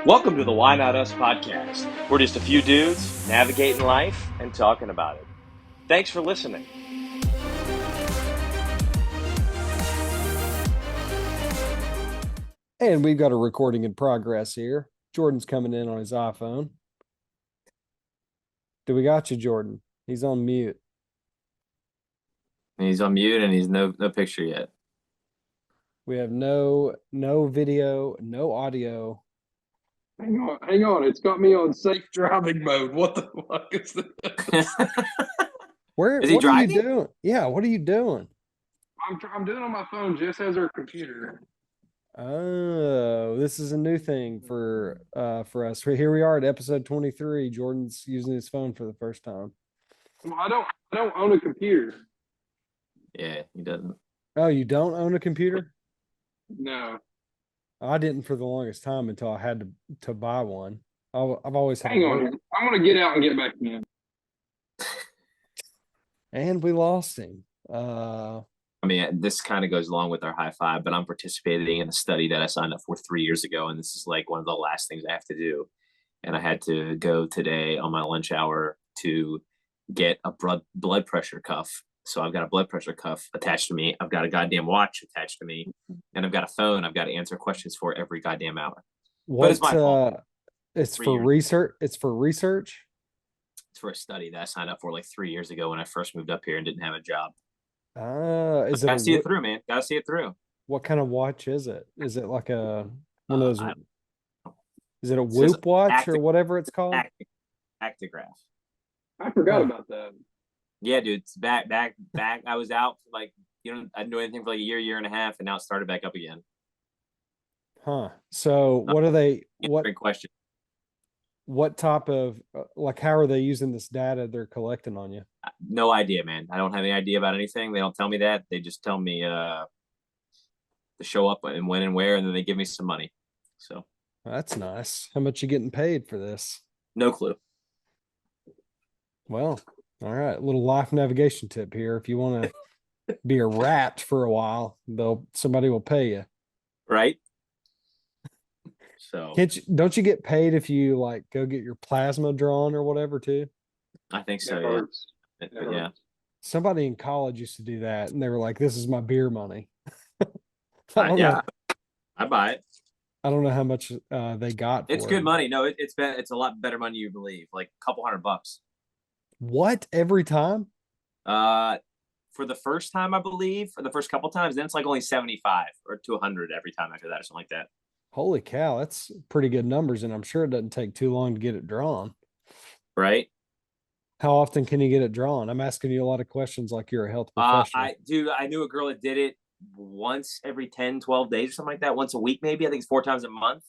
Welcome to the Why Not Us podcast. We're just a few dudes navigating life and talking about it. Thanks for listening. And we've got a recording in progress here. Jordan's coming in on his iPhone. Do we got you, Jordan? He's on mute. He's on mute and he's no picture yet. We have no video, no audio. Hang on. It's got me on safe driving mode. What the fuck is this? Where Is he what are you driving? doing? Yeah, what are you doing? I'm doing it on my phone. Jess has her computer. Oh, this is a new thing for us. Here we are at episode 23. Jordan's using his phone for the first time. Well, I don't own a computer. Yeah, he doesn't. Oh, you don't own a computer? No. I didn't for the longest time until I had to buy one. I've always had Hang on. I'm gonna get out and get back in. And we lost him. I mean, this kind of goes along with our high five, but I'm participating in a study that I signed up for 3 years ago, and this is like one of the last things I have to do. And I had to go today on my lunch hour to get a blood pressure cuff. So I've got a blood pressure cuff attached to me. I've got a goddamn watch attached to me, and I've got a phone I've got to answer questions for every goddamn hour. What, it's my fault. It's 3 for years. research. It's for research. It's for a study that I signed up for like 3 years ago when I first moved up here and didn't have a job. Is it Gotta see it through, man. Gotta see it through. what kind of watch is it? Is it like a one of those? Is it a says Whoop watch or whatever it's called? Actigraph. I forgot about that. Yeah, dude. It's back. I was out for like, I didn't do anything for like a year and a half, and now it started back up again. Huh. So what are they? Great question. What type of like? How are they using this data they're collecting on you? No idea, man. I don't have any idea about anything. They don't tell me that. They just tell me to show up and when and where, and then they give me some money. So That's nice. How much you getting paid for this? no clue. Well, all right. Little life navigation tip here. If you want to be a rat for a while, somebody will pay you. Right. So Don't you get paid if you like go get your plasma drawn or whatever too? I think so. It Yeah. hurts. But yeah. Somebody in college used to do that, and they were like, "This is my beer money." Yeah. I buy it. I don't know how much they got. It's for good it. money. No, it's a lot better money you believe. Like a couple $100. What every time? For the first time, I believe, for the first couple times, then it's like only 75 or to 100 every time after that or something like that. Holy cow, that's pretty good numbers, and I'm sure it doesn't take too long to get it drawn. Right? How often can you get it drawn? I'm asking you a lot of questions like you're a health professional. I knew a girl that did it once every 10, 12 days or something like that. Once a week, maybe. I think it's 4 times a month.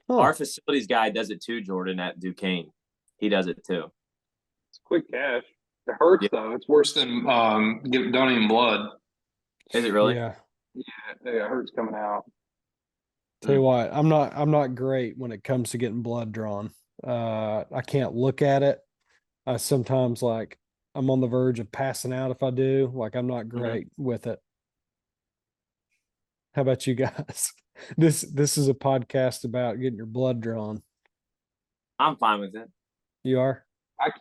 Huh. Our facilities guy does it too, Jordan, at Duquesne. He does it too. It's quick cash. It hurts though. It's worse than donating blood. Is it really? Yeah. Yeah, it hurts coming out. Tell you what, I'm not great when it comes to getting blood drawn. I can't look at it. I sometimes like I'm on the verge of passing out if I do. Like I'm not great with it. How about you guys? This is a podcast about getting your blood drawn. I'm fine with it. You are? I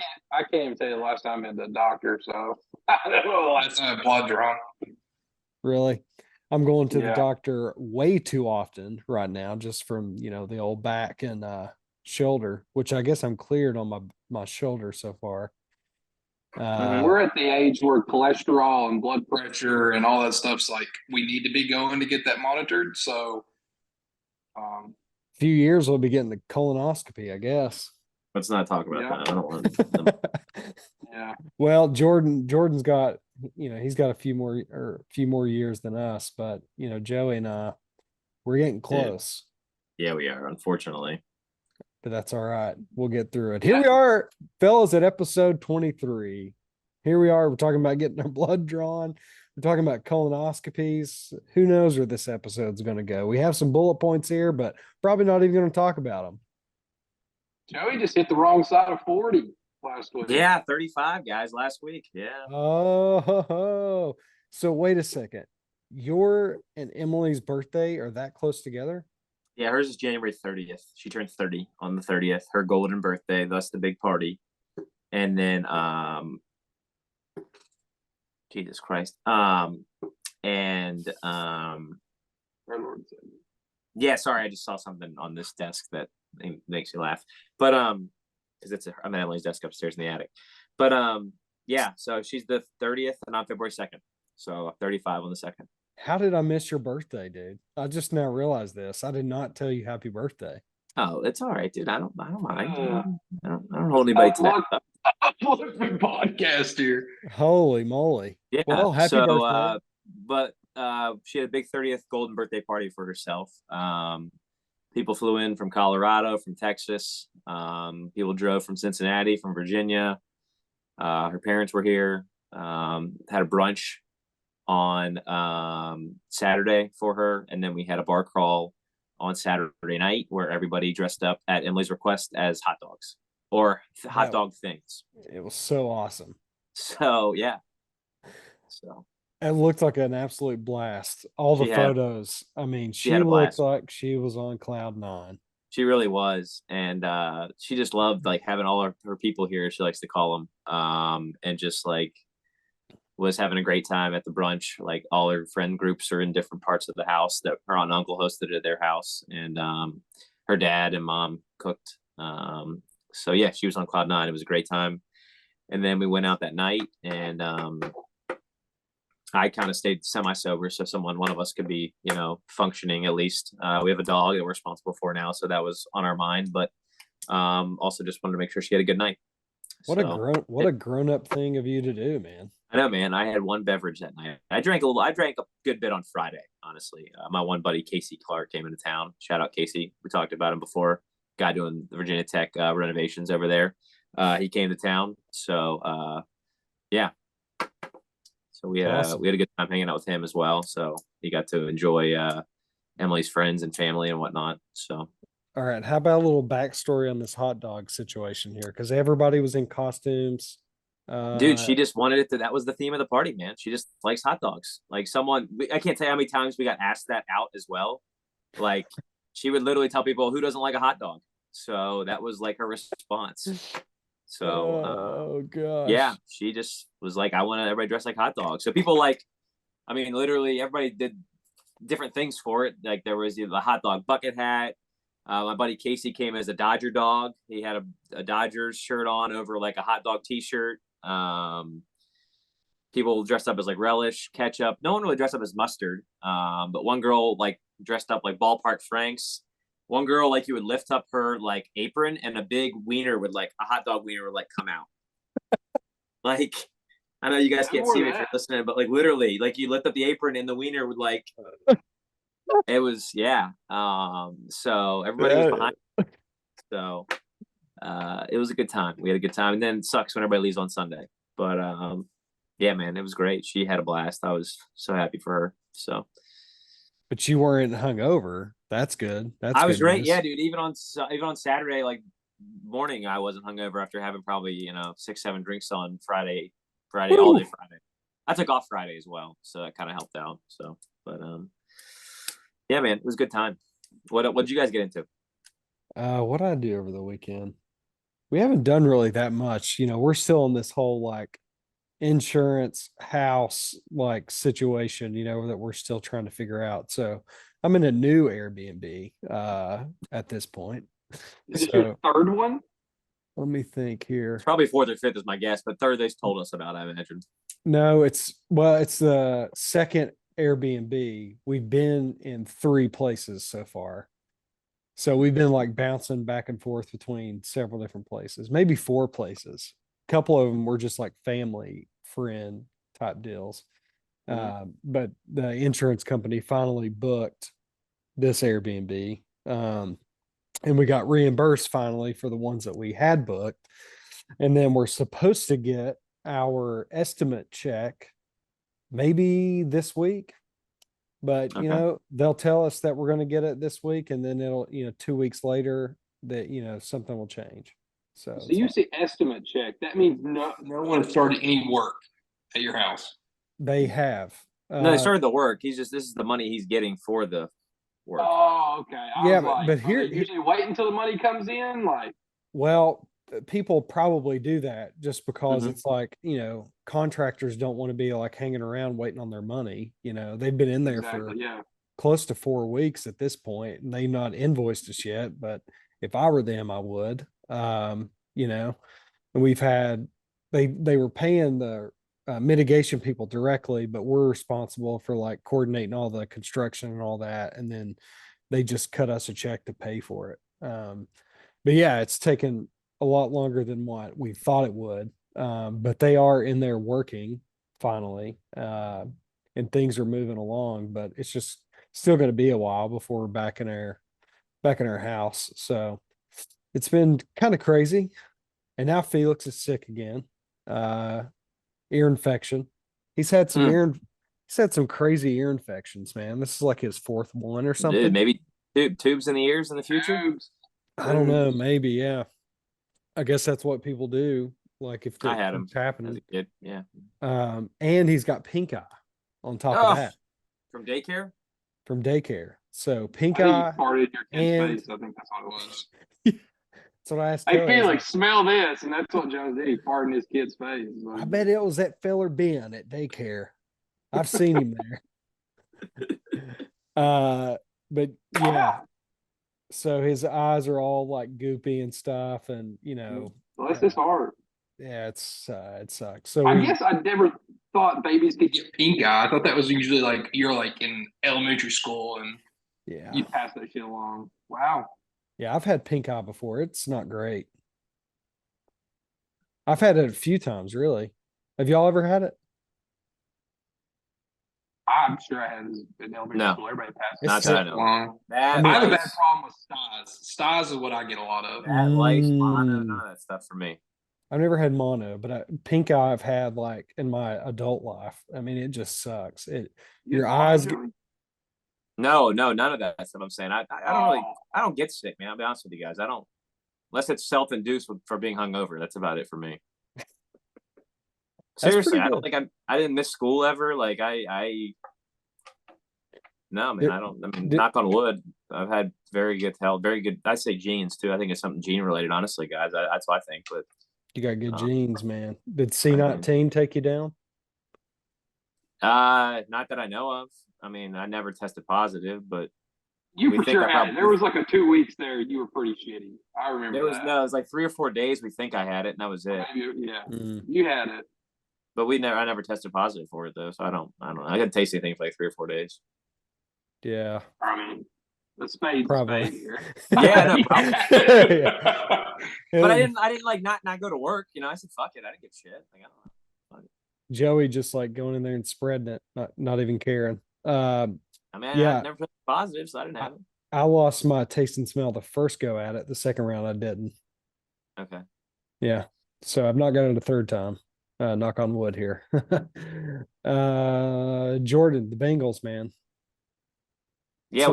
can't even tell you the last time I had the doctor, so I don't know the last time I had blood drawn. Really? I'm going to the Yeah. doctor way too often right now, just from the old back and shoulder, which I guess I'm cleared on my shoulder so far. We're at the age where cholesterol and blood pressure and all that stuff's like we need to be going to get that monitored. So, few years we'll be getting the colonoscopy, I guess. Let's not talk about Yeah. that. I don't want yeah, Well, Jordan's got he's got a few more years than us, but Joey and I, we're getting close. Yeah, we are, unfortunately. But that's all right. We'll get through it. Here we are, fellas, at episode 23. Here we are. We're talking about getting our blood drawn. We're talking about colonoscopies. Who knows where this episode's going to go? We have some bullet points here, but probably not even going to talk about them. Joey just hit the wrong side of 40 last week. Yeah, 35 guys last week. Yeah. Oh, so wait a second. Your and Emily's birthday are that close together? Yeah, hers is January 30th. She turned 30 on the 30th, her golden birthday, thus the big party. And then Jesus Christ. And yeah, sorry, I just saw something on this desk that makes me laugh. But because I'm at Emily's desk upstairs in the attic. But yeah, so she's the 30th and on February 2nd. So 35 on the 2nd. How did I miss your birthday, dude? I just now realized this. I did not tell you happy birthday. Oh, it's all right, dude. I don't mind. I don't hold anybody to that. Flipping podcast here. Holy moly. Yeah. Well, happy birthday. But she had a big 30th golden birthday party for herself. People flew in from Colorado, from Texas. People drove from Cincinnati, from Virginia. Her parents were here. Had a brunch on Saturday for her, and then we had a bar crawl on Saturday night where everybody dressed up at Emily's request as hot dogs or hot dog things. It was so awesome. So yeah. So it looked like an absolute blast. All the photos. I mean, she looked like she was on cloud 9. She really was. And she just loved like having all her people here, she likes to call them. And just like was having a great time at the brunch. Like all her friend groups are in different parts of the house that her aunt and uncle hosted at their house. And her dad and mom cooked. So yeah, she was on cloud 9. It was a great time. And then we went out that night, and I kind of stayed semi-sober, so one of us could be, functioning at least. We have a dog that we're responsible for now, so that was on our mind. But also just wanted to make sure she had a good night. What a grown-up thing of you to do, man. I know, man. I had one beverage that night. I drank a good bit on Friday, honestly. My one buddy, Casey Clark, came into town. Shout out Casey. We talked about him before. Guy doing the Virginia Tech renovations over there. He came to town. So, yeah. So we had a good time hanging out with him as well. So he got to enjoy Emily's friends and family and whatnot. So. All right. How about a little backstory on this hot dog situation here? Because everybody was in costumes. Dude, she just wanted it that was the theme of the party, man. She just likes hot dogs. Like I can't tell you how many times we got asked that out as well. Like she would literally tell people, who doesn't like a hot dog? So that was like her response. So, gosh. Yeah, she just was like, I want everybody dressed like hot dogs. So people literally everybody did different things for it. Like there was the hot dog bucket hat. My buddy Casey came as a Dodger dog. He had a Dodgers shirt on over like a hot dog t-shirt. People dressed up as like relish, ketchup. No one really dressed up as mustard. But one girl like dressed up like Ballpark Franks. One girl, like you would lift up her like apron and a big wiener would like a hot dog wiener would like come out. Like, I know you guys can't see me if you're listening, but like literally, like you lift up the apron and the wiener would like, it was, yeah. So everybody was behind. So it was a good time. We had a good time. And then it sucks when everybody leaves on Sunday. But yeah, man, it was great. She had a blast. I was so happy for her. So. But you weren't hungover. That's good. I was great. Yeah, dude. Even on Saturday, like morning, I wasn't hungover after having probably 6-7 drinks on Friday, all day Friday. I took off Friday as well, so that kind of helped out. So, but yeah, man, it was a good time. What did you guys get into? What did I do over the weekend? We haven't done really that much. We're still in this whole like insurance house like situation, that we're still trying to figure out. So I'm in a new Airbnb at this point. Is it your third one? Let me think here. It's probably 4th or 5th is my guess, but 3rd they've told us about, I imagine. No, it's the second Airbnb. We've been in 3 places so far. So we've been like bouncing back and forth between several different places, maybe 4 places. A couple of them were just like family friend type deals. But the insurance company finally booked this Airbnb. And we got reimbursed finally for the ones that we had booked. And then we're supposed to get our estimate check maybe this week. But, they'll tell us that we're going to get it this week. And then it'll, 2 weeks later that, something will change. So you say estimate check. That means no one has started any work at your house. They have. No, they started the work. This is the money he's getting for the work. Oh, okay. I Yeah, was like, but are here- they usually wait until the money comes in? Like, Well, people probably do that just because Mhm. it's like, contractors don't want to be like hanging around waiting on their money. They've been in there for exactly, yeah. close to 4 weeks at this point and they not invoiced us yet. But if I were them, I would. And we've had they were paying the mitigation people directly, but we're responsible for like coordinating all the construction and all that. And then they just cut us a check to pay for it. But yeah, it's taken a lot longer than what we thought it would. But they are in there working finally, and things are moving along. But it's just still going to be a while before we're back in our house. So it's been kind of crazy. And now Felix is sick again. Ear infection. He's had some he's had some crazy ear infections, man. This is like his fourth one or something. Dude, maybe tubes in the ears in the future. Tubes. I don't know, maybe, yeah. I guess that's what people do. Like if I that had him keeps as happening. a kid. Yeah. And he's got pink eye on top Oh, of that from daycare. from daycare. So pink I think eye. you farted your kid's and- face. I think that's what it was. That's what I asked. Hey, Kelly. I was Felix, smell this. And that's what Jones did. He farted in his kid's face. like, I bet it was that feller Ben at daycare. I've seen him there. But yeah. So his eyes are all like goopy and stuff, and Well, that's just hard. yeah, it sucks. So I guess I never thought babies could get pink eye. I thought that was usually like you're like in elementary school and yeah, you pass that shit along. Wow. yeah, I've had pink eye before. It's not great. I've had it a few times, really. Have y'all ever had it? I'm sure I had this in elementary No. school. Everybody passed It's Not sick. that I know. along. That I have a bad lice, problem with styes. Styes is what I get a lot of. that lice, mono, Mm. none of that stuff for me. I've never had mono, but pink eye I've had like in my adult life. I mean, it just sucks. Your eyes get- No, none of that. That's what I'm saying. I don't really, Oh. I don't get sick, man. I'll be honest with you guys. I don't, unless it's self-induced for being hungover. That's about it for me. Seriously, pretty I don't good. think I didn't miss school ever. Like no, man, Did- I don't. I mean, did- knock on wood. I've had very good health, very good. I say genes too. I think it's something gene related. Honestly, guys, that's what I think. But You got good Oh. genes, man. Did C19 take you down? not that I know of. I mean, I never tested positive, but You We for think sure I had probably- it. There was like a 2 weeks there. You were pretty shitty. I remember it was that. no, it was like 3 or 4 days. We think I had it, and that was it. Maybe, yeah, Mm. you had it. But I never tested positive for it though, so I don't know. I didn't taste anything for like 3 or 4 days. Yeah. I mean, the spade's a Probably. spade here. Yeah, no problem. But I And didn't like not go to work. I said fuck it. I didn't give a shit. Like, I don't know. Joey just like going in there and spreading it, not even caring. I mean, Yeah. I never tested positive, so I didn't have it. I lost my taste and smell the first go at it. The second round I didn't. Okay. Yeah. So I've not got it a third time. Knock on wood here. Jordan, the Bengals, man. Yeah, So-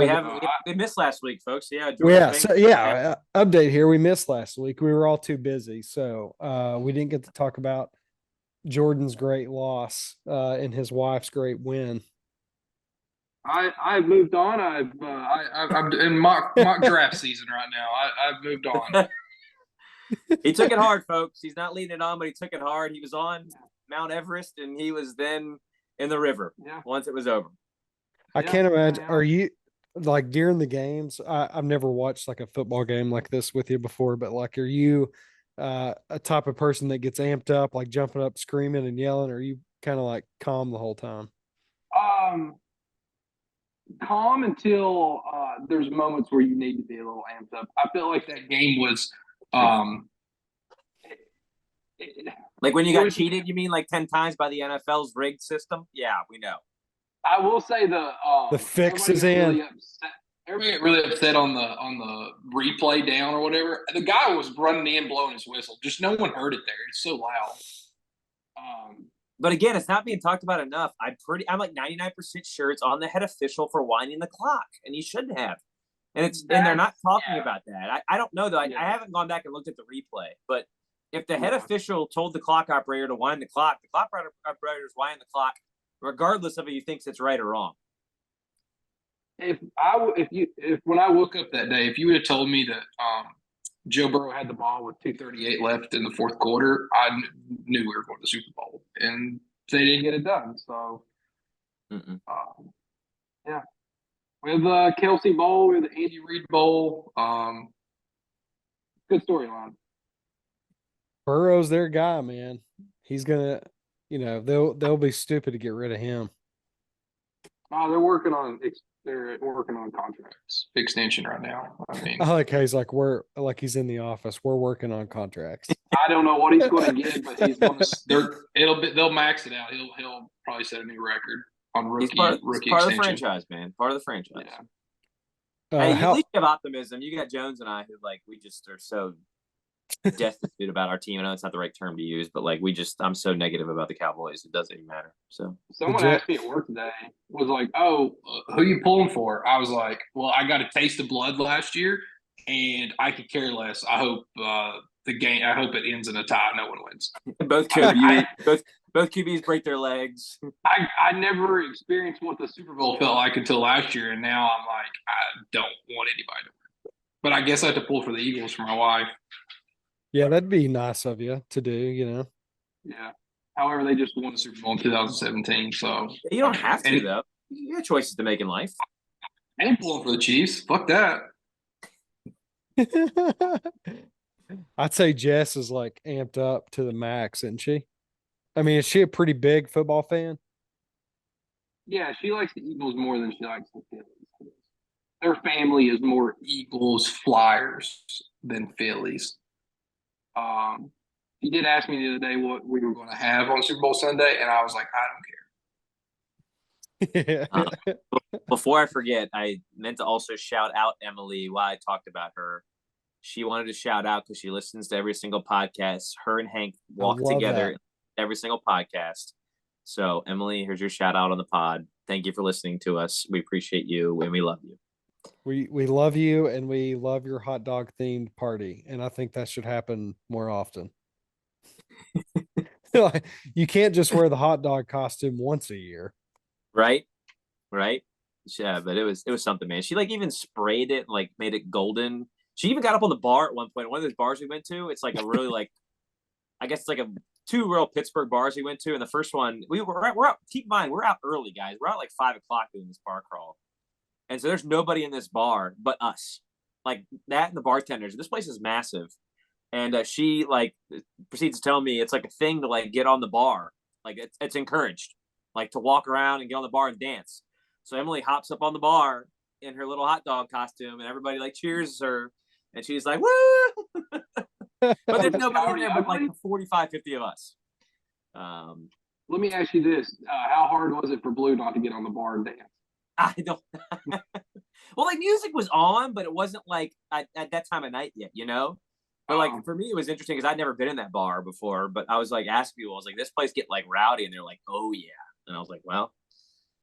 we missed last week, folks. Yeah. Well, yeah, Jordan so Banks- yeah, update here. We missed last week. We were all too busy, so we didn't get to talk about Jordan's great loss and his wife's great win. I've moved on. I'm in mock draft season right now. I've moved on. He took it hard, folks. He's not leading it on, but he took it hard. He was on Mount Everest, and he was then in the river Yeah. once it was over. I Yeah, can't imagine. yeah. Are you like during the games? I've never watched like a football game like this with you before, but like, are you a type of person that gets amped up, like jumping up, screaming and yelling? Or are you kind of like calm the whole time? Calm until there's moments where you need to be a little amped up. I feel like that game was Like when you It got was- cheated, you mean like 10 times by the NFL's rigged system? Yeah, we know. I will say the fix everybody is got in. really upset. Everybody got really upset on the replay down or whatever. The guy was running in, blowing his whistle. Just no one heard it there. It's so loud. But again, it's not being talked about enough. I'm like 99% sure it's on the head official for winding the clock, and he shouldn't have. And they're not talking yeah. about that. I don't know though. I Yeah. haven't gone back and looked at the replay, but if the head Yeah. official told the clock operator to wind the clock operator is winding the clock, regardless of if he thinks it's right or wrong. if when I woke up that day, if you would have told me that Joe Burrow had the ball with 2:38 left in the fourth quarter, I knew we were going to the Super Bowl, and they didn't get it done. So, yeah, we have the Kelsey Bowl, we have the Andy Reid Bowl. Good storyline. Burrow's their guy, man. He's gonna, they'll be stupid to get rid of him. They're working on contracts extension right now. I mean, I like how he's like he's in the office. We're working on contracts. I don't know what he's going to get, but he's going to. They'll max it out. He'll probably set a new record on rookie. He's part of extension. the franchise, man. Part of the franchise. Yeah. Hey, you at least have optimism. You got Jones and I, who we just are so destitute about our team. I know it's not the right term to use, but I'm so negative about the Cowboys. It doesn't even matter. So someone asked me at work today, was like, "Oh, who you pulling for?" I was like, "Well, I got a taste of blood last year, and I could care less. I hope the game. I hope it ends in a tie. No one wins." both QBs break their legs. I never experienced what the Super Bowl felt like until last year, and now I'm like, I don't want anybody to win. But I guess I have to pull for the Eagles for my wife. Yeah, that'd be nice of you to do, Yeah. However, they just won the Super Bowl in 2017, so you don't have to though. You have choices to make in life. I ain't pulling for the Chiefs. Fuck that. I'd say Jess is amped up to the max, isn't she? I mean, is she a pretty big football fan? Yeah, she likes the Eagles more than she likes the Phillies. Their family is more Eagles Flyers than Phillies. He did ask me the other day what we were going to have on Super Bowl Sunday, and I was like, I don't care. Before I forget, I meant to also shout out Emily while I talked about her. She wanted to shout out because she listens to every single podcast. Her and Hank walk together every single podcast. So, Emily, here's your shout out on the pod. Thank you for listening to us. We appreciate you and we love you. We love you and we love your hot dog themed party. And I think that should happen more often. You can't just wear the hot dog costume once a year. Right. Yeah, but it was something, man. She even sprayed it, made it golden. She even got up on the bar at one point. One of those bars we went to, it's a really I guess it's two real Pittsburgh bars we went to. And the first one, we're out, keep in mind, we're out early, guys. We're out 5 o'clock doing this bar crawl. And so there's nobody in this bar but us. That and the bartenders. This place is massive. And she proceeds to tell me it's a thing to get on the bar. It's encouraged, to walk around and get on the bar and dance. So Emily hops up on the bar in her little hot dog costume, and everybody cheers her, and she's like, "Woo!" But there's nobody in there but 45, 50 of us. Let me ask you this: how hard was it for Blue not to get on the bar and dance? I don't. Well, music was on, but it wasn't at that time of night yet, But for me, it was interesting because I'd never been in that bar before. But I was asking people, I was this place get rowdy, and they're like, "Oh yeah," and I was like, "Well,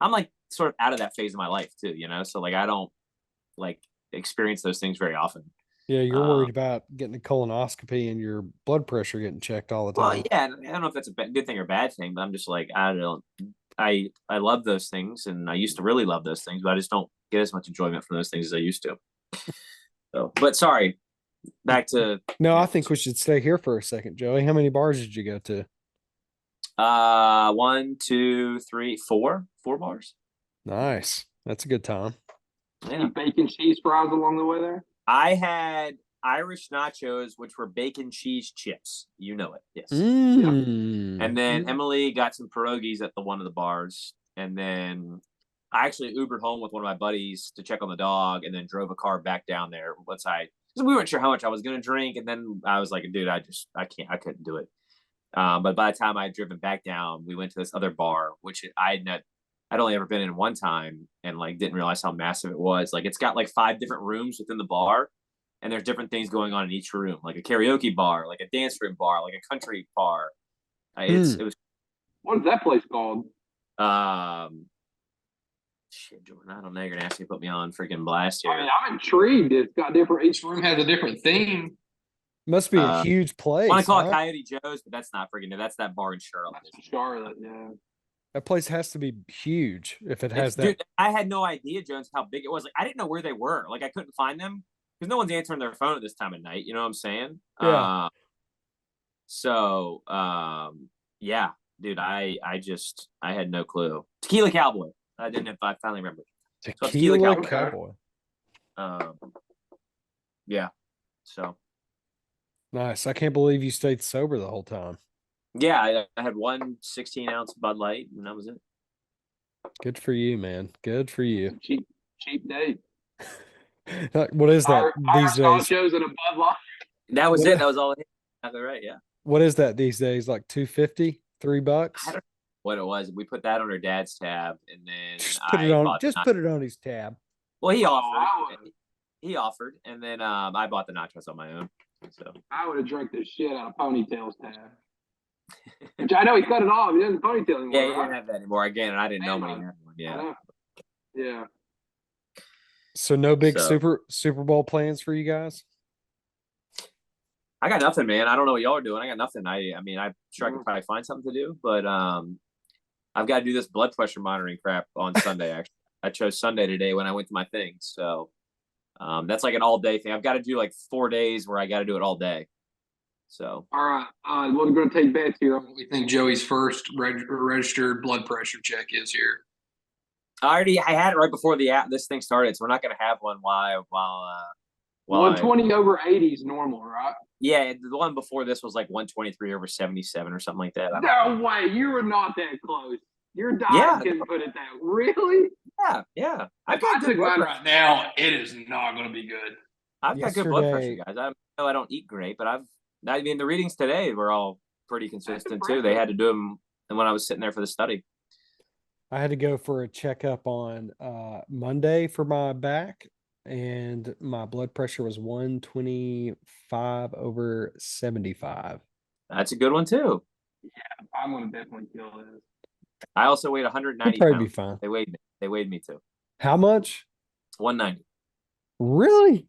I'm sort of out of that phase of my life too, So I don't experience those things very often." Yeah, you're worried about getting a colonoscopy and your blood pressure getting checked all the time. Well, yeah, I don't know if that's a good thing or bad thing, but I'm just I don't. I love those things, and I used to really love those things, but I just don't get as much enjoyment from those things as I used to. So, but sorry, back to. No, I think we should stay here for a second, Joey. How many bars did you go to? 1, 2, 3, 4 bars. Nice. That's a good time. Yeah. Bacon cheese fries along the way there? I had Irish nachos, which were bacon cheese chips. You know it. Yes. And then Emily got some pierogies at one of the bars. And then I actually Ubered home with one of my buddies to check on the dog, and then drove a car back down there once we weren't sure how much I was going to drink. And then I was like, dude, I couldn't do it. But by the time I had driven back down, we went to this other bar, which I'd only ever been in one time, and didn't realize how massive it was. It's got 5 different rooms within the bar, and there's different things going on in each room, a karaoke bar, a dance room bar, a country bar. It was. What is that place called? Shit, Jordan, I don't know. You're gonna ask me to put me on freaking blast here. I mean, I'm intrigued. It's got different. Each room has a different theme. Must be a huge place. I want to call it Coyote Joe's, but that's not freaking. That's that bar in Charlotte. Charlotte, yeah. That place has to be huge if it has that. Dude, I had no idea, Jones, how big it was. Like, I didn't know where they were. Like, I couldn't find them because no one's answering their phone at this time of night. You know what I'm saying? Yeah. Yeah, dude, I had no clue. Tequila Cowboy. I finally remembered. Tequila Cowboy. Cowboy. Yeah. So Nice. I can't believe you stayed sober the whole time. yeah, I had one 16-ounce Bud Light, and that was it. Good for you, man. Good for you. Cheap date. What is that these days? Shows and a Bud Light. That was What- it. That was all. That's right. Yeah. What is that these days? Like $2.50, $3? I don't know what it was. We put that on our dad's tab, and then Just put it on his tab. Well, he I offered. would. He offered, and then I bought the nachos on my own. So I would have drank the shit out of Ponytail's tab. Which I know he cut it off. He doesn't ponytail anymore. yeah, he right? didn't have that anymore. Again, and I didn't know when he Damn. had one. Yeah. Yeah. So no big So- Super Bowl plans for you guys? I got nothing, man. I don't know what y'all are doing. I got nothing. I mean, I'm sure I could probably find something to do, but I've got to do this blood pressure monitoring crap on Sunday. Actually, I chose Sunday today when I went to my thing, so that's like an all day thing. I've got to do like 4 days where I got to do it all day. So All right. We're going to take bets here on what we think Joey's first registered blood pressure check is here. I had it right before this thing started, so we're not going to have one while 120 over 80 is normal, right? Yeah, the one before this was like 123 over 77 or something like that. No way. You were not that close. Your diet Yeah. didn't put it that. Really? Yeah. If I took mine right now, it is not going to be good. I've got good blood pressure, Yesterday- guys. I know I don't eat great, but I mean, the readings today were all pretty consistent too. impressive. They had to do them, and when I was sitting there for the study. I had to go for a checkup on Monday for my back, and my blood pressure was 125 over 75. That's a good one too. I'm going to definitely kill this. I also weighed 190 You'll probably be pounds. fine. They weighed me too. How much? 190. Really?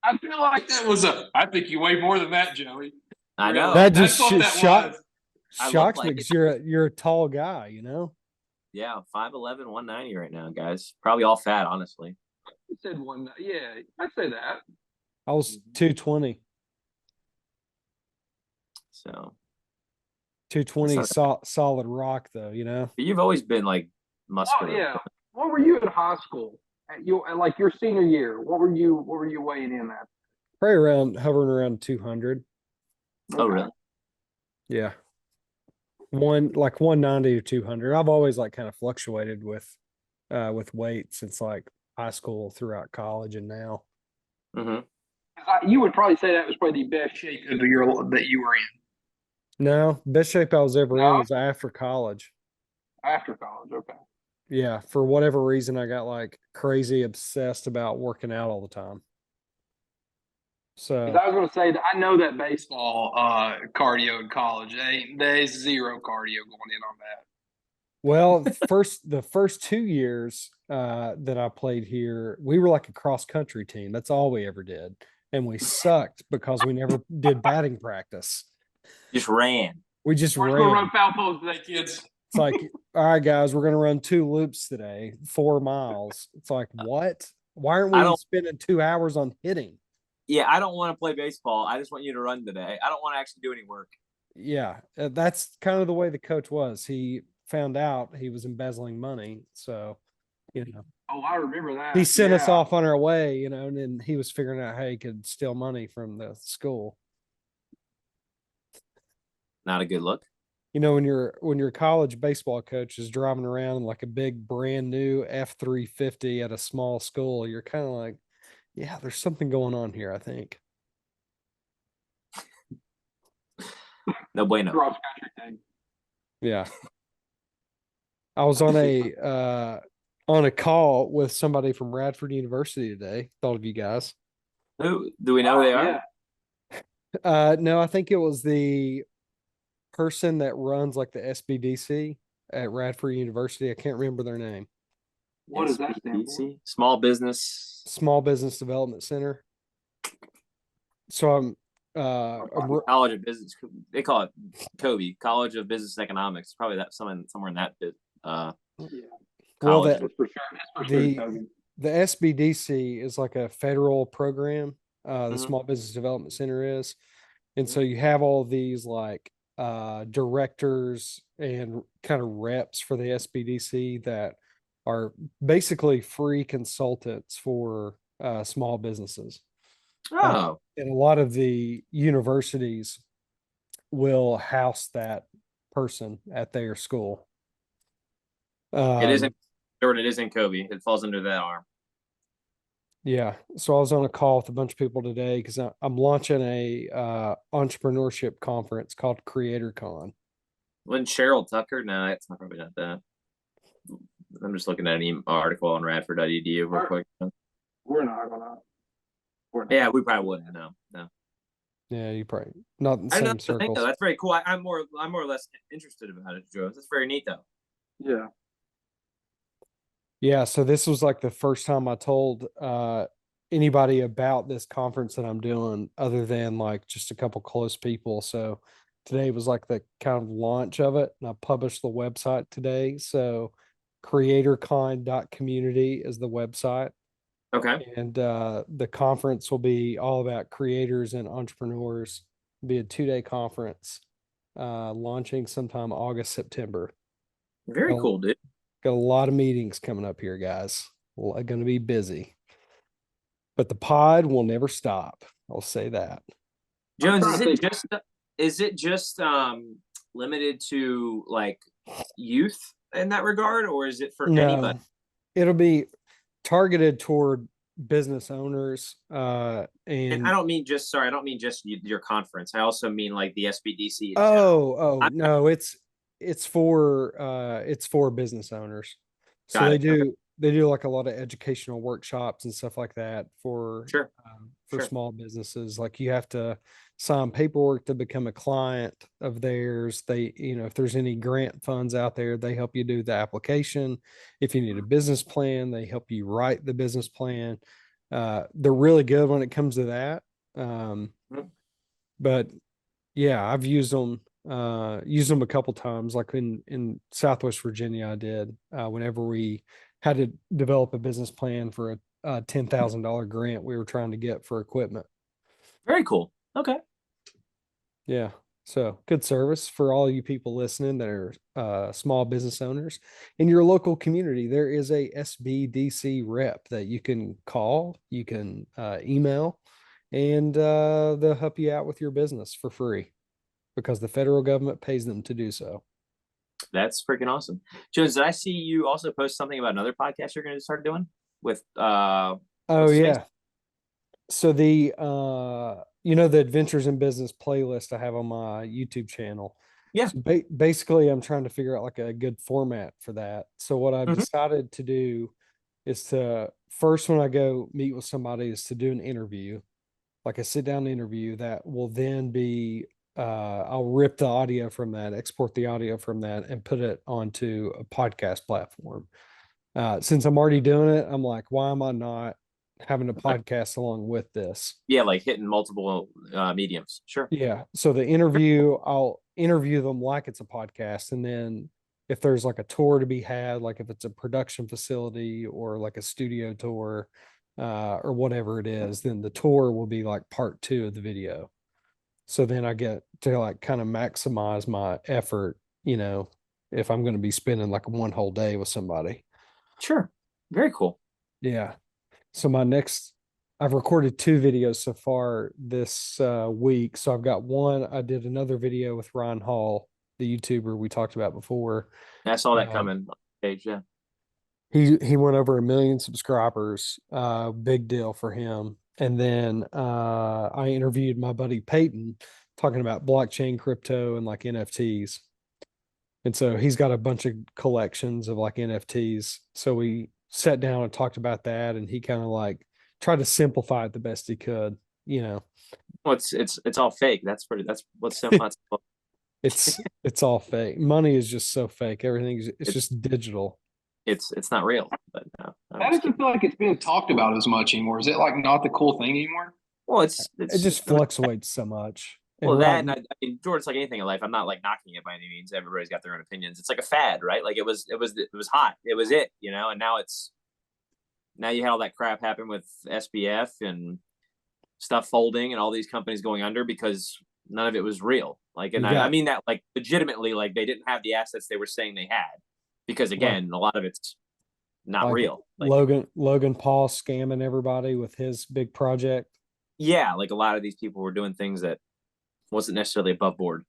I feel like that was I think you weigh more than that, Joey. I know. That That's just what that shocked was. I look shocks like me it. because you're a tall guy, you know. Yeah, 5'11", 190 right now, guys. Probably all fat, honestly. You said one. Yeah, I'd say that. I was 220. So 220 That's solid rock though, you know. but you've always been like Oh muscular. yeah. What were you in high school? Like your senior year? What were you weighing in at? Probably hovering around 200. Oh, really? Yeah. 190 to 200. I've always like kind of fluctuated with weight since like high school throughout college and now. Mm-hmm. You would probably say that was probably the best shape of that you were in No, best shape I was ever in No? was after college. after college. Okay. Yeah, for whatever reason I got like crazy obsessed about working out all the time. 'Cause So I was going to say that I know that baseball cardio in college. There's zero cardio going in on that. well, the first 2 years that I played here, we were like a cross country team. That's all we ever did. And we sucked because we never did batting practice. Just ran. We just We're going to ran. run foul poles today, kids. It's like, all right, guys, we're gonna run 2 loops today, 4 miles. It's like, what? Why aren't I we don't- spending 2 hours on hitting? Yeah, I don't want to play baseball. I just want you to run today. I don't want to actually do any work. Yeah, that's kind of the way the coach was. He found out he was embezzling money, so you know Oh, I remember that. he sent us Yeah. off on our way. You know, and then he was figuring out how he could steal money from the school. Not a good look. You know, when your college baseball coach is driving around in like a big brand new F-350 at a small school, you're kind of like, yeah, there's something going on here, I think. No bueno. Cross country thing. Yeah. I was on a call with somebody from Radford University today. Thought of you guys. Who do we know who they are? Yeah. No, I think it was the person that runs like the SBDC at Radford University. I can't remember their name. What does that stand for? SBDC? Small business. Small Business Development Center. So College of Business. They call it Kobe, College of Business Economics. Probably that somewhere in that Yeah, well, college. that it's for sure. It's for the sure, Toby. the SBDC is like a federal program. The Mhm. Small Business Development Center is, and so you have all these like directors and kind of reps for the SBDC that are basically free consultants for small businesses. Oh, And a lot of the universities will house that person at their school. it isn't Um, Jordan. It isn't Kobe. It falls under that arm. yeah. So I was on a call with a bunch of people today because I'm launching a entrepreneurship conference called CreatorCon. When Cheryl Tucker? No, it's not probably not that. I'm just looking at an article on Radford.edu real quick. We're not gonna. We're not. Yeah, we probably wouldn't. No. Yeah, you probably not in the I know same that's the thing, though. circles. That's very cool. I'm more or less interested about it, Joe. That's very neat, though. Yeah. Yeah, so this was like the first time I told anybody about this conference that I'm doing other than like just a couple close people. So today was like the kind of launch of it, and I published the website today. So creatorcon.community is the website. Okay. And the conference will be all about creators and entrepreneurs. It'll be a 2-day conference launching sometime August, September. Very Got- cool, dude. Got a lot of meetings coming up here, guys. Going to be busy. But the pod will never stop. I'll say that. Jones, trying is to it think- just limited to like youth in that regard, or is it for anybody? It'll be targeted toward business owners And and I don't mean just your conference. I also mean like the SBDC. no, it's for business owners. So Got they it. do like a lot of educational workshops and stuff like that for Sure. for Sure. small businesses. Like you have to sign paperwork to become a client of theirs. They, if there's any grant funds out there, they help you do the application. If you need a business plan, they help you write the business plan. They're really good when it comes to that. Mhm. But yeah, I've used them a couple times, like in Southwest Virginia. I did whenever we had to develop a business plan for a $10,000 grant we were trying to get for equipment. Very cool. Okay. Yeah, so good service for all you people listening that are small business owners in your local community. There is a SBDC rep that you can call, you can email, and they'll help you out with your business for free because the federal government pays them to do so. That's freaking awesome. Jones, did I see you also post something about another podcast you're going to start doing with Oh what's his name? yeah. So the the Adventures in Business playlist I have on my YouTube channel. Yeah. So basically I'm trying to figure out like a good format for that. So what I've Mhm. decided to do is to first, when I go meet with somebody, is to do an interview, like a sit down interview that will then be I'll rip the audio from that, export the audio from that, and put it onto a podcast platform. Since I'm already doing it, I'm like, why am I not having a podcast along with this? Yeah, like hitting multiple mediums. Sure. Yeah. So the interview, I'll interview them like it's a podcast. And then if there's like a tour to be had, like if it's a production facility or like a studio tour or whatever it is, then the tour will be like part 2 of the video. So then I get to like kind of maximize my effort, if I'm going to be spending like one whole day with somebody. Sure. Very cool. Yeah. So I've recorded 2 videos so far this week. So I've got one, I did another video with Ryan Hall, the YouTuber we talked about before. I saw that coming on page. Yeah. He went over 1 million subscribers. Big deal for him. And then I interviewed my buddy Peyton talking about blockchain, crypto, and like NFTs. And so he's got a bunch of collections of like NFTs. So we sat down and talked about that, and he kind of like tried to simplify it the best he could. Well, it's all fake. That's what's simple. It's all fake. Money is just so fake. It's just digital. It's not real. But no, I just feel like it's being talked about as much anymore. Is it like not the cool thing anymore? Well, it just I mean, fluctuates so much. And well, that right, and I mean, Jordan, it's like anything in life. I'm not like knocking it by any means. Everybody's got their own opinions. It's like a fad, right? Like it was hot. It was it, and now you had all that crap happen with SBF and stuff folding and all these companies going under because none of it was real. Like, and you I got mean that like legitimately, like they didn't have the assets they were saying they had because like again, a lot of it's not like real. Like, Logan Paul scamming everybody with his big project. yeah, like a lot of these people were doing things that wasn't necessarily above board.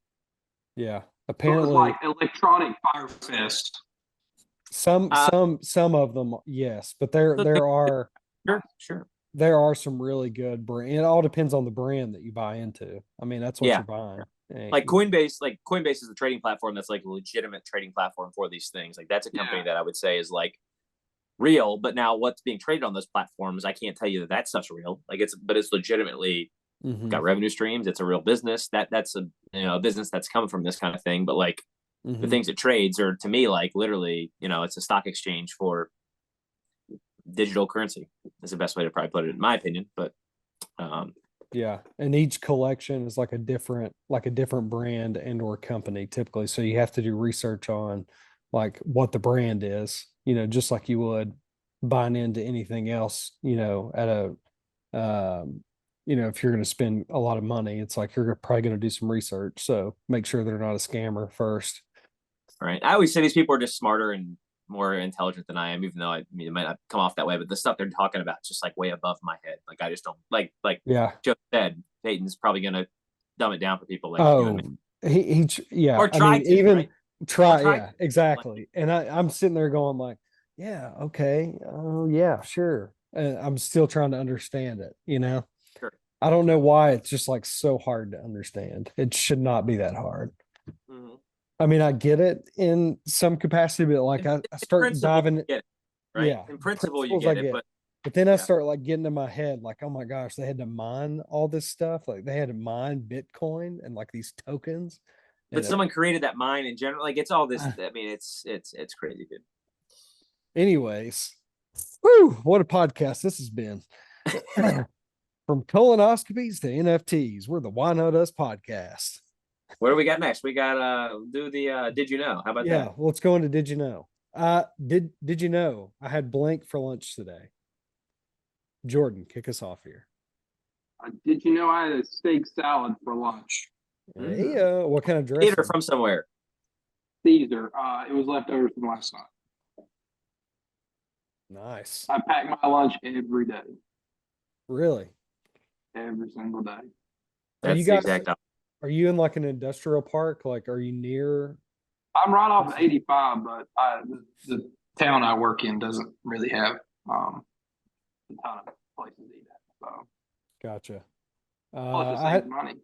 Yeah, It was apparently like Electronic Fire Fest. some Uh, some of them, yes, but there so there are sure. there are some really good brand. It all depends on the brand that you buy into. I mean, that's what Yeah. you're buying. Like Coinbase is the trading platform that's like a legitimate trading platform for these things. Like that's a company that I would say is like real, but now what's being traded on those platforms, I can't tell you that stuff's real. Like it's legitimately Mhm, got revenue streams. It's a real business. That's a a business that's coming from this kind of thing. But like the mhm. things it trades are to me like literally, it's a stock exchange for digital currency. Is the best way to probably put it, in my opinion. But Yeah, and each collection is like a different brand and or company typically. So you have to do research on like what the brand is, just like you would buying into anything else, at a if you're going to spend a lot of money, it's like you're probably going to do some research. So make sure they're not a scammer first. right, I always say these people are just smarter and more intelligent than I am, even though I mean it might not come off that way. But the stuff they're talking about is just like way above my head. Like I just don't like Yeah. Joe said. Peyton's probably gonna dumb it down for people like you and Oh, me, yeah. or I try mean, to, even right? Or try, try yeah, to. Like, exactly. And I'm sitting there going like, yeah, okay, oh yeah, sure. And I'm still trying to understand it. sure. I don't know why it's just like so hard to understand. It should not be that hard. Mm-hmm. I mean, I get it in some capacity, but like I In start principle, diving, you get it, right? yeah, In the principle, you principles I get it, get. but But then I yeah. start like getting in my head, like, oh my gosh, they had to mine all this stuff. Like they had to mine Bitcoin and like these tokens. But And someone created that mine in general. Like it's all this. I mean, it's crazy, dude. anyways, whew, what a podcast this has been. From colonoscopies to NFTs, we're the Why Not Us podcast. What do we got next? We got do the did you know? How about Yeah, that? let's go into Did You Know? Did you know I had blank for lunch today? Jordan, kick us off here. Did you know I had a steak salad for lunch? Hey, what kind of Theater dressing? from somewhere. Caesar. It was leftovers from last night. Nice. I pack my lunch every day, Really? every single day. Are you That's the guys exact opposite. are you in like an industrial park? Like are you near I'm right off of 85, but the town I work in doesn't really have a ton of places to eat at. So Gotcha. plus it I saves had money.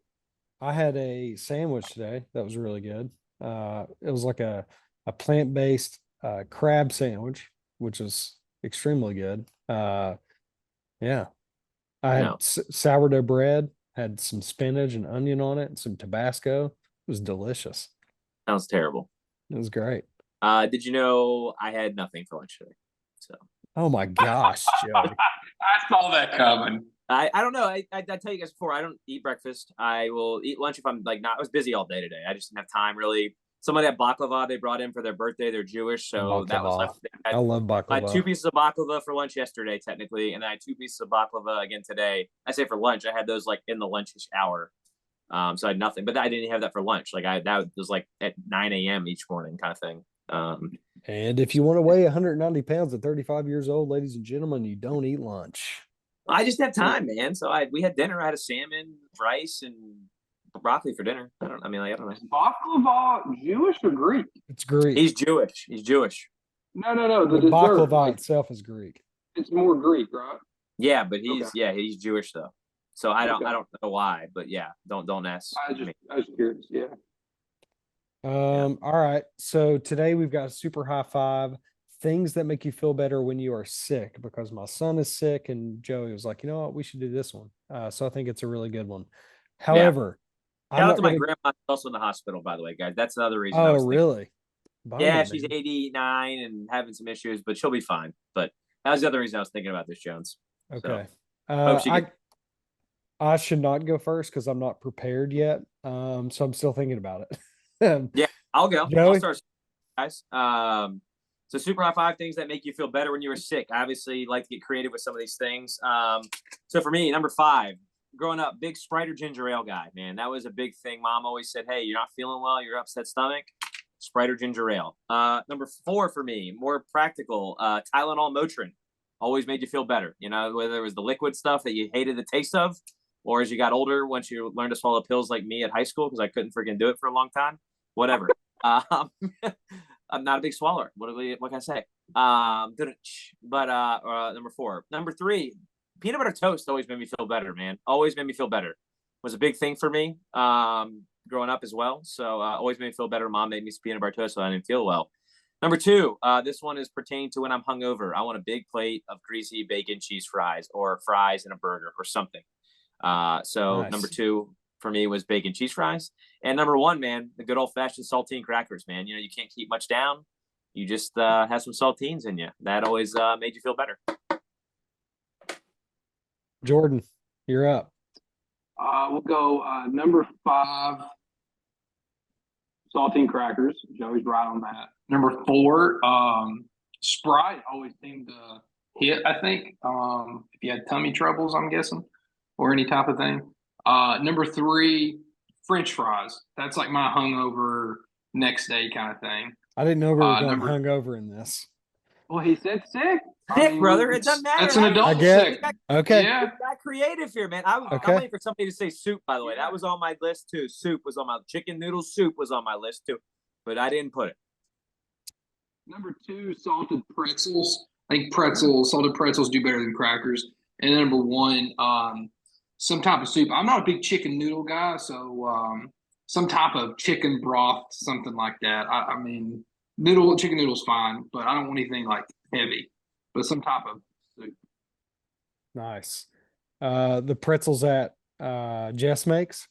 I had a sandwich today that was really good. It was like a plant-based crab sandwich, which is extremely good. Yeah, I had No, sourdough bread, had some spinach and onion on it, and some Tabasco. It was delicious. sounds terrible. It was great. Did you know I had nothing for lunch today? So Oh my gosh, Joey. I saw that coming. I don't know. I tell you guys before, I don't eat breakfast. I will eat lunch if I'm like not. I was busy all day today. I just didn't have time really. Somebody had baklava they brought in for their birthday. They're Jewish, so that was like Baklava. I love I had two baklava. pieces of baklava for lunch yesterday, technically, and I had two pieces of baklava again today. I say for lunch. I had those like in the lunchish hour. So I had nothing, but I didn't have that for lunch. Like that was like at 9 a.m. each morning kind of thing. And if you want to weigh 190 pounds at 35 years old, ladies and gentlemen, you don't eat lunch. I just have time, man. So we had dinner. I had a salmon, rice, and broccoli for dinner. I don't know. Is baklava Jewish or Greek? It's Greek. He's Jewish. He's Jewish. No. The The dessert, baklava itself is Greek. it's more Greek, right? Yeah, but he's Okay. he's Jewish though. So I don't Okay. know why, but yeah, don't ask me. I was curious. Yeah. All right. So today we've got a super high five things that make you feel better when you are sick because my son is sick and Joey was like, you know what, we should do this one. So I think it's a really good one. However, I'm Shout out not to my gonna. grandma, who's also in the hospital, by the way, guys. That's another reason I Oh, was thinking. really? Bummer, Yeah, she's man. 89 and having some issues, but she'll be fine. But that was the other reason I was thinking about this, Jones. Okay. Hope she I gets I should not go first because I'm not prepared yet. So I'm still thinking about it. Yeah, I'll go. I'll Joey? start, guys. So super high five things that make you feel better when you were sick. I obviously like to get creative with some of these things. So for me, number 5, growing up, big Sprite or ginger ale guy, man. That was a big thing. Mom always said, hey, you're not feeling well, you're upset stomach, Sprite or ginger ale. Number 4 for me, more practical, Tylenol, Motrin. Always made you feel better. You know, whether it was the liquid stuff that you hated the taste of, or as you got older, once you learned to swallow pills like me at high school, because I couldn't freaking do it for a long time, whatever. I'm not a big swallower. What can I say? But number 4. Number 3, peanut butter toast always made me feel better, man. Always made me feel better. Was a big thing for me growing up as well. So always made me feel better. Mom made me peanut butter toast so I didn't feel well. Number 2, this one is pertaining to when I'm hungover. I want a big plate of greasy bacon cheese fries, or fries and a burger or something. So Nice. number 2 for me was bacon cheese fries. And number 1, man, the good old fashioned saltine crackers, man. You know, you can't keep much down. You just have some saltines in you. That always made you feel better. Jordan, you're up. We'll go number 5, saltine crackers. Joey's right on that. Number 4, Sprite always seemed to hit, I think. If you had tummy troubles, I'm guessing, or any type of thing. Number 3, French fries. That's like my hungover next day kind of thing. I didn't know we were going number- hungover in this. Well, he said sick. Sick, brother. It doesn't matter. That's an Hey, adult I get- sick. Okay. Yeah. We got creative here, man. I'm Okay. waiting for somebody to say soup, by the way. That was on my list too. Soup was on my chicken noodle soup was on my list too, but I didn't put it. Number 2, salted pretzels. I think salted pretzels do better than crackers. And then number 1, some type of soup. I'm not a big chicken noodle guy, so some type of chicken broth, something like that. I mean, chicken noodle's fine, but I don't want anything like heavy. But some type of soup. Nice. The pretzels that Jess makes.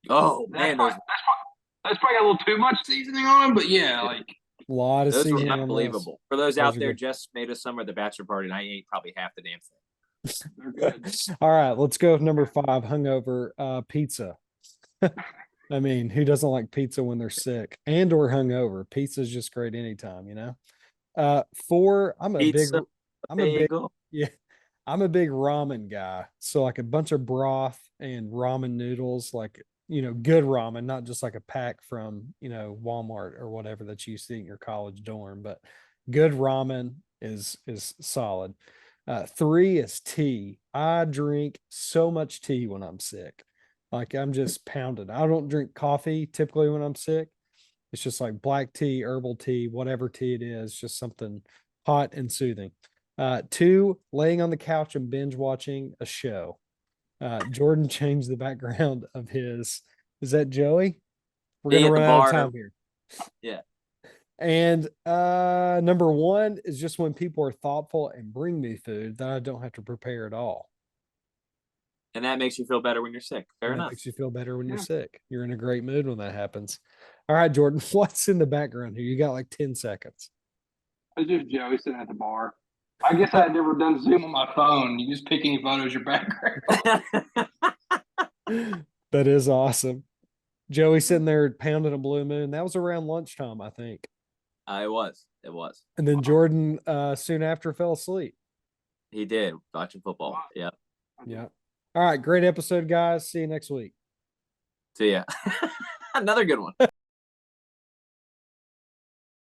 Oh That's man, probably, that's probably got a little too much seasoning on them, but yeah, like A lot of those seasoning were on those. unbelievable. For those Those out are there, good. Jess made us some at the bachelor party, and I ate probably half the damn thing. they're good. All right, let's go with number 5, hungover pizza. I mean, who doesn't like pizza when they're sick and or hungover? Pizza's just great anytime, you know. 4, I'm a Pizza, big bagel. yeah, I'm a big ramen guy. So like a bunch of broth and ramen noodles, like, you know, good ramen, not just like a pack from, you know, Walmart or whatever that you used to eat in your college dorm, but good ramen is solid. 3 is tea. I drink so much tea when I'm sick. Like I'm just pounded. I don't drink coffee typically when I'm sick. It's just like black tea, herbal tea, whatever tea it is, just something hot and soothing. 2, laying on the couch and binge watching a show. Jordan changed the background of his. Is that Joey? We're Me gonna at the run out of bar. time here. Yeah. And number 1 is just when people are thoughtful and bring me food that I don't have to prepare at all. And that makes you feel better when you're sick. Fair And that enough. makes you feel better when you're Yeah. sick. You're in a great mood when that happens. All right, Jordan, what's in the background here? You got like 10 seconds. It's just Joey sitting at the bar. I guess I had never done Zoom on my phone. You just pick any photos your background. That is awesome. Joey sitting there pounding a blue moon. That was around lunchtime, I think. It was. And then Jordan soon after fell asleep. He did watching football. Yeah. Yeah. All right. Great episode, guys. See you next week. So yeah, another good one.